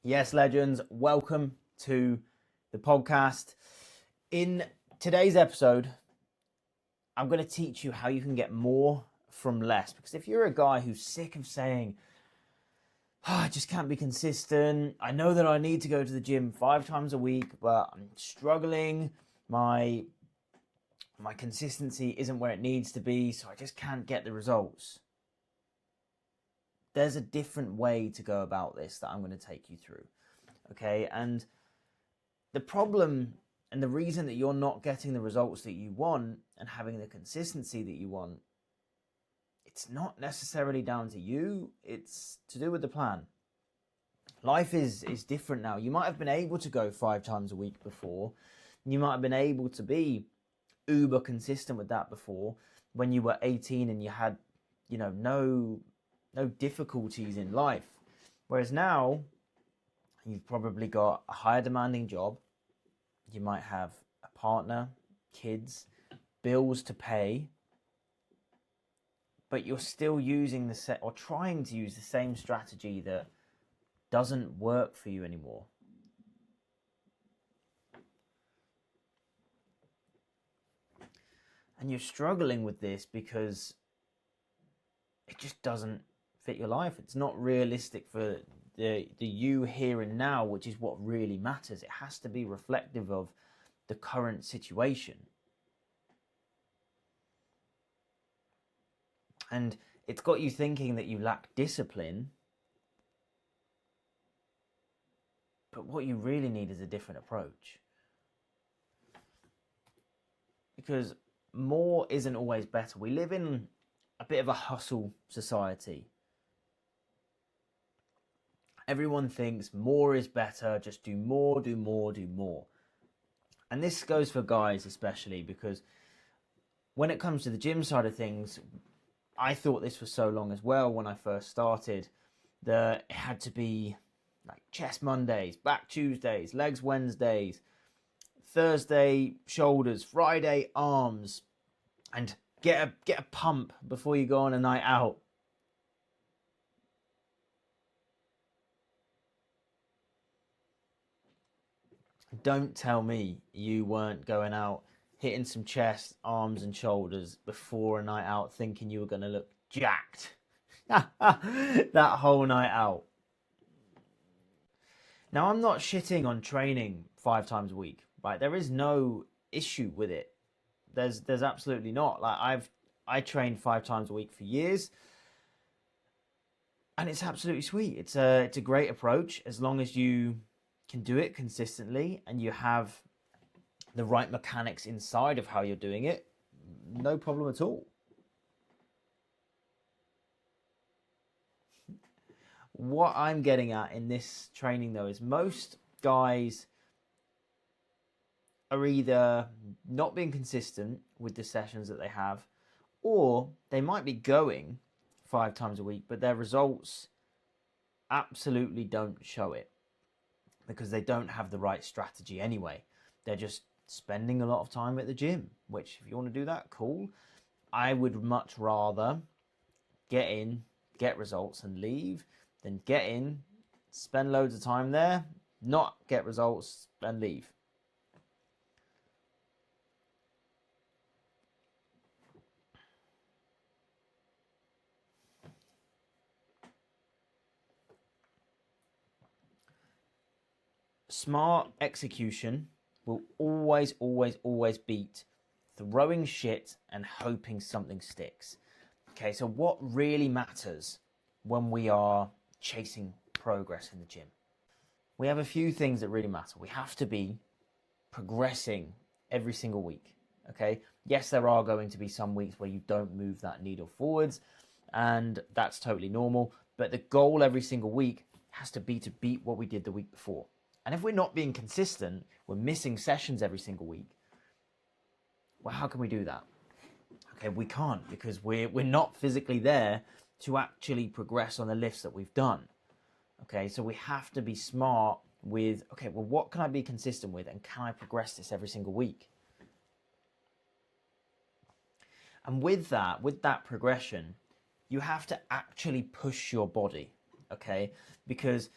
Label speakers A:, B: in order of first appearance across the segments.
A: Yes, legends, welcome to the podcast. In today's episode, I'm going to teach you how you can get more from less. Because if you're a guy who's sick of saying, I just can't be consistent, I know that I need to go to the gym 5 times a week, but I'm struggling, my consistency isn't where it needs to be, so I just can't get the results. There's a different way to go about this that I'm going to take you through. Okay, and the problem and the reason that you're not getting the results that you want and having the consistency that you want, it's not necessarily down to you, it's to do with the plan. Life is different now. You might have been able to go 5 times a week before. You might have been able to be uber consistent with that before when you were 18 and you had, no difficulties in life. Whereas now, you've probably got a higher demanding job. You might have a partner, kids, bills to pay, but you're still using or trying to use the same strategy that doesn't work for you anymore. And you're struggling with this because it just doesn't fit your life. It's not realistic for the you here and now, which is what really matters. It has to be reflective of the current situation. And it's got you thinking that you lack discipline, but what you really need is a different approach. Because more isn't always better. We live in a bit of a hustle society. Everyone thinks more is better, just do more, do more, do more. And this goes for guys especially, because when it comes to the gym side of things, I thought this for so long as well when I first started, that it had to be like chest Mondays, back Tuesdays, legs Wednesdays, Thursday shoulders, Friday arms, and get a pump before you go on a night out. Don't tell me you weren't going out hitting some chest, arms, and shoulders before a night out, thinking you were going to look jacked that whole night out. Now, I'm not shitting on training 5 times a week, right? There is no issue with it. There's absolutely not. Like I trained 5 times a week for years, and it's absolutely sweet. It's a great approach as long as you can do it consistently and you have the right mechanics inside of how you're doing it. No problem at all. What I'm getting at in this training though is most guys are either not being consistent with the sessions that they have, or they might be going 5 times a week, but their results absolutely don't show it because they don't have the right strategy anyway. They're just spending a lot of time at the gym, which if you want to do that, cool. I would much rather get in, get results and leave than get in, spend loads of time there, not get results and leave. Smart execution will always beat throwing shit and hoping something sticks. Okay, so what really matters when we are chasing progress in the gym? We have a few things that really matter. We have to be progressing every single week. Okay, yes, there are going to be some weeks where you don't move that needle forwards, and that's totally normal. But the goal every single week has to be to beat what we did the week before. And if we're not being consistent, we're missing sessions every single week. Well, how can we do that? Okay, we can't, because we're not physically there to actually progress on the lifts that we've done. Okay, so we have to be smart with, okay, well, what can I be consistent with, and can I progress this every single week? And with that progression, you have to actually push your body, okay? Because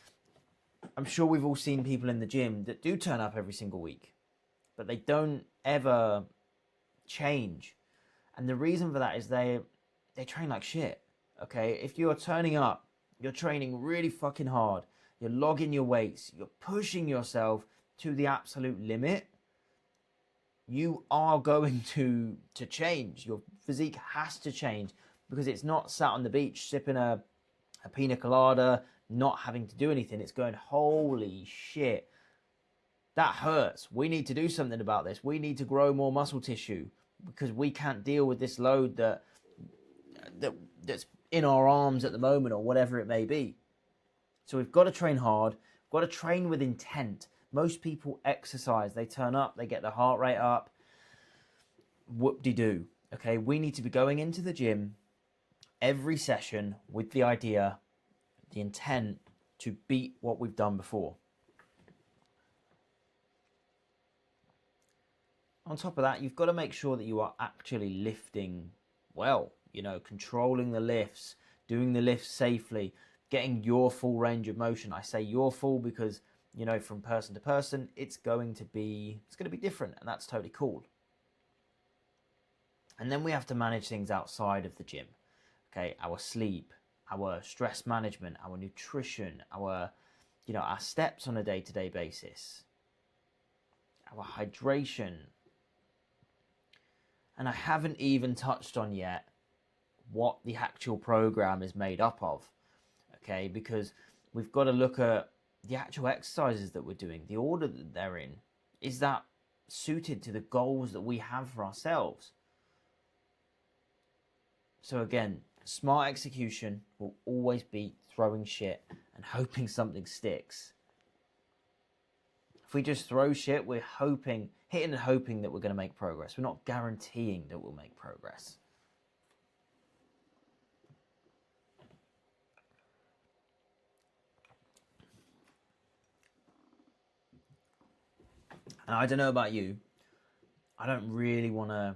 A: I'm sure we've all seen people in the gym that do turn up every single week, but they don't ever change. And the reason for that is they train like shit. Okay, if you're turning up, you're training really fucking hard, you're logging your weights, you're pushing yourself to the absolute limit, you are going to change. Your physique has to change, because it's not sat on the beach sipping a pina colada, not having to do anything. It's going, holy shit, that hurts. We need to do something about this. We need to grow more muscle tissue, because we can't deal with this load that's in our arms at the moment, or whatever it may be. So we've got to train hard, we've got to train with intent. Most people exercise, they turn up, they get their heart rate up, whoop-de-doo. Okay, we need to be going into the gym every session with the idea, the intent to beat what we've done before. On top of that, you've got to make sure that you are actually lifting well, controlling the lifts, doing the lifts safely, getting your full range of motion. I say your full because, from person to person, it's going to be different, and that's totally cool. And then we have to manage things outside of the gym. Okay, our sleep, our stress management, our nutrition, our steps on a day-to-day basis, our hydration. And I haven't even touched on yet what the actual program is made up of. Okay, because we've got to look at the actual exercises that we're doing, the order that they're in. Is that suited to the goals that we have for ourselves? So again, smart execution will always be throwing shit and hoping something sticks. If we just throw shit, we're hitting and hoping that we're going to make progress. We're not guaranteeing that we'll make progress. And I don't know about you, I don't really want to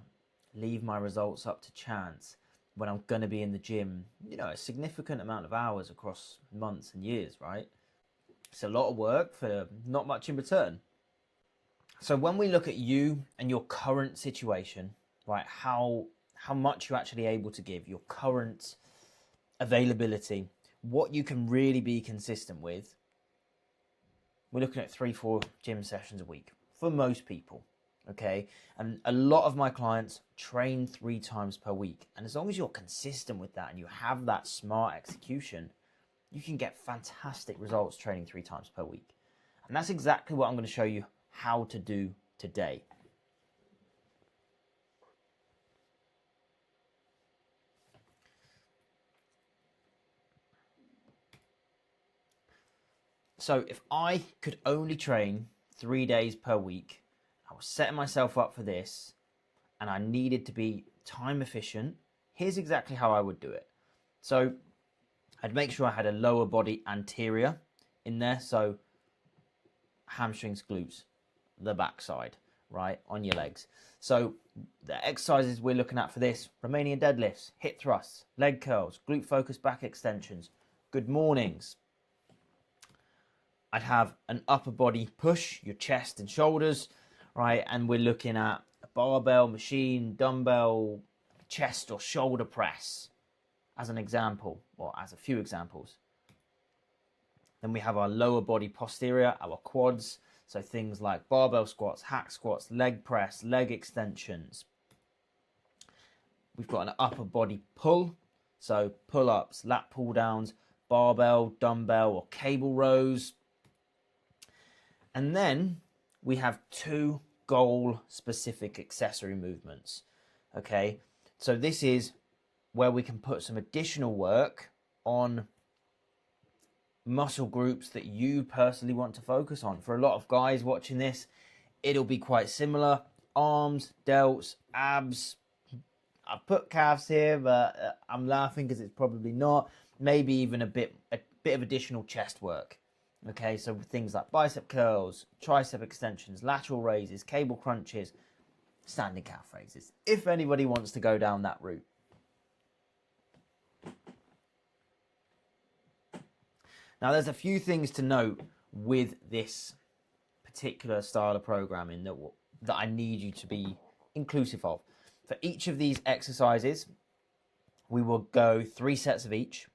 A: leave my results up to chance when I'm going to be in the gym, a significant amount of hours across months and years, right? It's a lot of work for not much in return. So when we look at you and your current situation, right, how much you're actually able to give, your current availability, what you can really be consistent with, we're looking at 3-4 gym sessions a week for most people. Okay, and a lot of my clients train 3 times per week, and as long as you're consistent with that and you have that smart execution, you can get fantastic results training 3 times per week. And that's exactly what I'm going to show you how to do today. So if I could only train 3 days per week, I was setting myself up for this, and I needed to be time efficient, here's exactly how I would do it. So I'd make sure I had a lower body anterior in there, so hamstrings, glutes, the backside, right, on your legs. So the exercises we're looking at for this: Romanian deadlifts, hip thrusts, leg curls, glute focused back extensions, good mornings. I'd have an upper body push, your chest and shoulders, right? And we're looking at a barbell, machine, dumbbell, chest or shoulder press as an example, or as a few examples. Then we have our lower body posterior, our quads. So things like barbell squats, hack squats, leg press, leg extensions. We've got an upper body pull. So pull-ups, lat pull downs, barbell, dumbbell or cable rows. And then we have 2 goal-specific accessory movements. Okay, so this is where we can put some additional work on muscle groups that you personally want to focus on. For a lot of guys watching this, it'll be quite similar: arms, delts, abs. I've put calves here, but I'm laughing because it's probably not. Maybe even a bit of additional chest work. Okay, so things like bicep curls, tricep extensions, lateral raises, cable crunches, standing calf raises, if anybody wants to go down that route. Now, there's a few things to note with this particular style of programming that I need you to be inclusive of. For each of these exercises, we will go 3 sets of each,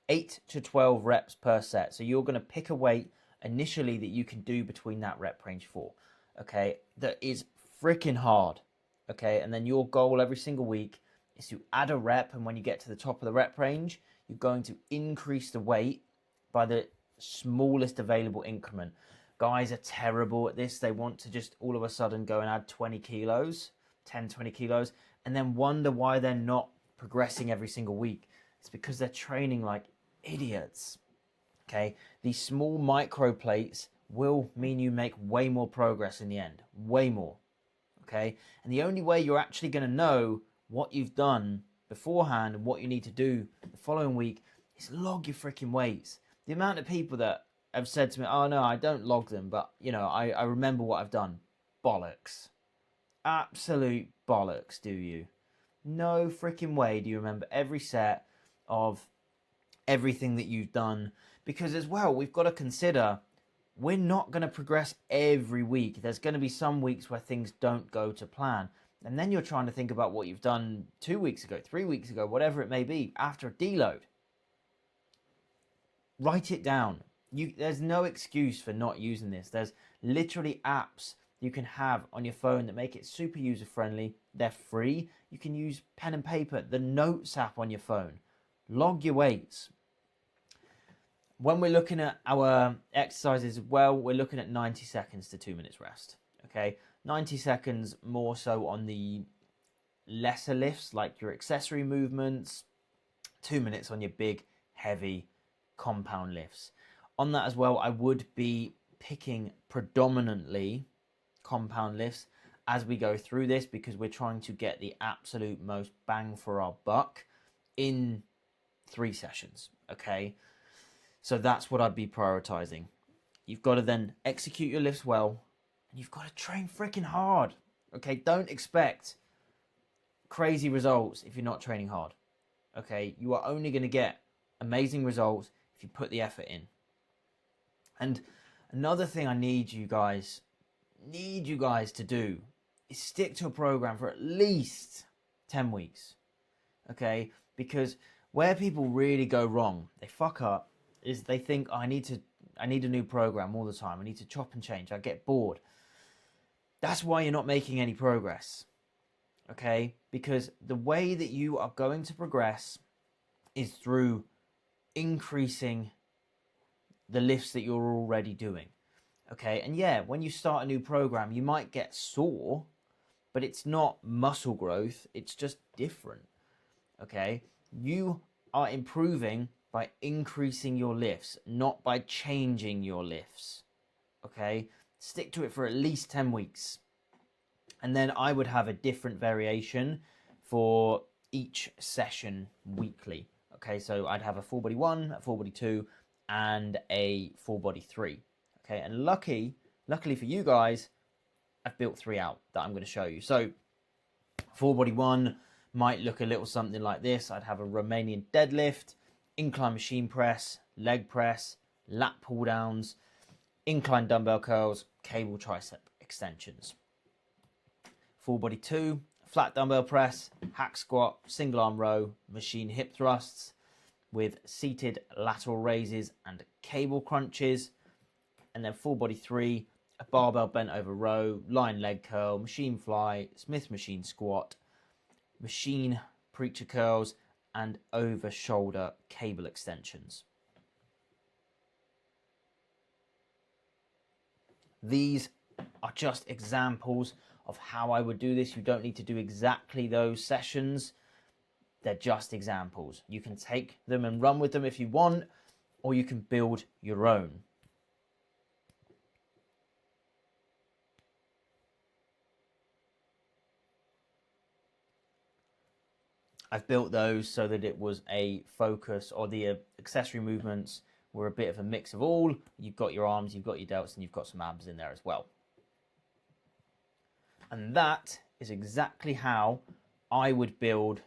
A: 8 to 12 reps per set. So you're going to pick a weight initially that you can do between that rep range for, okay, that is freaking hard, okay, and then your goal every single week is to add a rep, and when you get to the top of the rep range, you're going to increase the weight by the smallest available increment. Guys are terrible at this. They want to just all of a sudden go and add 20 kilos, 10, 20 kilos, and then wonder why they're not progressing every single week. It's because they're training like idiots. Okay, these small micro plates will mean you make way more progress in the end, way more. Okay, and the only way you're actually going to know what you've done beforehand and what you need to do the following week is log your freaking weights. The amount of people that have said to me, oh no, I don't log them, but you know, I remember what I've done. Bollocks. Absolute bollocks, do you? No freaking way do you remember every set of everything that you've done, because as well, we've got to consider we're not going to progress every week. There's going to be some weeks where things don't go to plan, and then you're trying to think about what you've done 2 weeks ago, 3 weeks ago, whatever it may be, after a deload. Write it down. There's no excuse for not using this. There's literally apps you can have on your phone that make it super user friendly. They're free. You can use pen and paper, the Notes app on your phone. Log your weights. When we're looking at our exercises as well, we're looking at 90 seconds to 2 minutes rest. Okay, 90 seconds more so on the lesser lifts like your accessory movements, 2 minutes on your big, heavy compound lifts. On that as well, I would be picking predominantly compound lifts as we go through this, because we're trying to get the absolute most bang for our buck in 3 sessions, okay? So that's what I'd be prioritizing. You've got to then execute your lifts well, and you've got to train freaking hard, okay? Don't expect crazy results if you're not training hard, okay? You are only going to get amazing results if you put the effort in. And another thing I need you guys to do is stick to a program for at least 10 weeks, okay? Because where people really go wrong, they fuck up, is they think, oh, I need a new program all the time. I need to chop and change. I get bored. That's why you're not making any progress, okay? Because the way that you are going to progress is through increasing the lifts that you're already doing, okay? And yeah, when you start a new program, you might get sore, but it's not muscle growth. It's just different, okay? You are improving by increasing your lifts, not by changing your lifts, okay? Stick to it for at least 10 weeks. And then I would have a different variation for each session weekly, okay? So I'd have a full body 1, a full body 2, and a full body 3, okay? And luckily for you guys, I've built 3 out that I'm going to show you. So full body 1 might look a little something like this. I'd have a Romanian deadlift, incline machine press, leg press, lat pull downs, incline dumbbell curls, cable tricep extensions. Full body 2, flat dumbbell press, hack squat, single arm row, machine hip thrusts with seated lateral raises and cable crunches. And then full body 3, a barbell bent over row, line leg curl, machine fly, Smith machine squat, machine preacher curls, and over shoulder cable extensions. These are just examples of how I would do this. You don't need to do exactly those sessions. They're just examples. You can take them and run with them if you want, or you can build your own. I've built those so that it was a focus, or the accessory movements were a bit of a mix of all. You've got your arms, you've got your delts, and you've got some abs in there as well. And that is exactly how I would build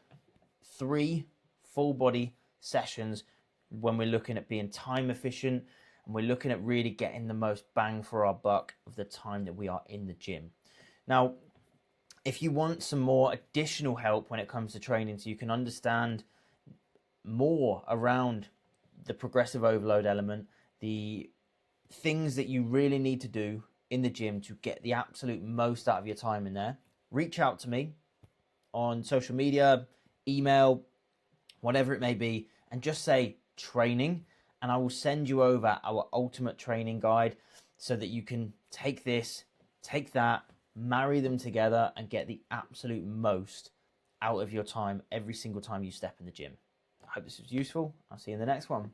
A: 3 full body sessions when we're looking at being time efficient. and we're looking at really getting the most bang for our buck of the time that we are in the gym. Now, if you want some more additional help when it comes to training, so you can understand more around the progressive overload element, the things that you really need to do in the gym to get the absolute most out of your time in there, reach out to me on social media, email, whatever it may be, and just say training, and I will send you over our ultimate training guide so that you can take this, take that, marry them together and get the absolute most out of your time every single time you step in the gym. I hope this was useful. I'll see you in the next one.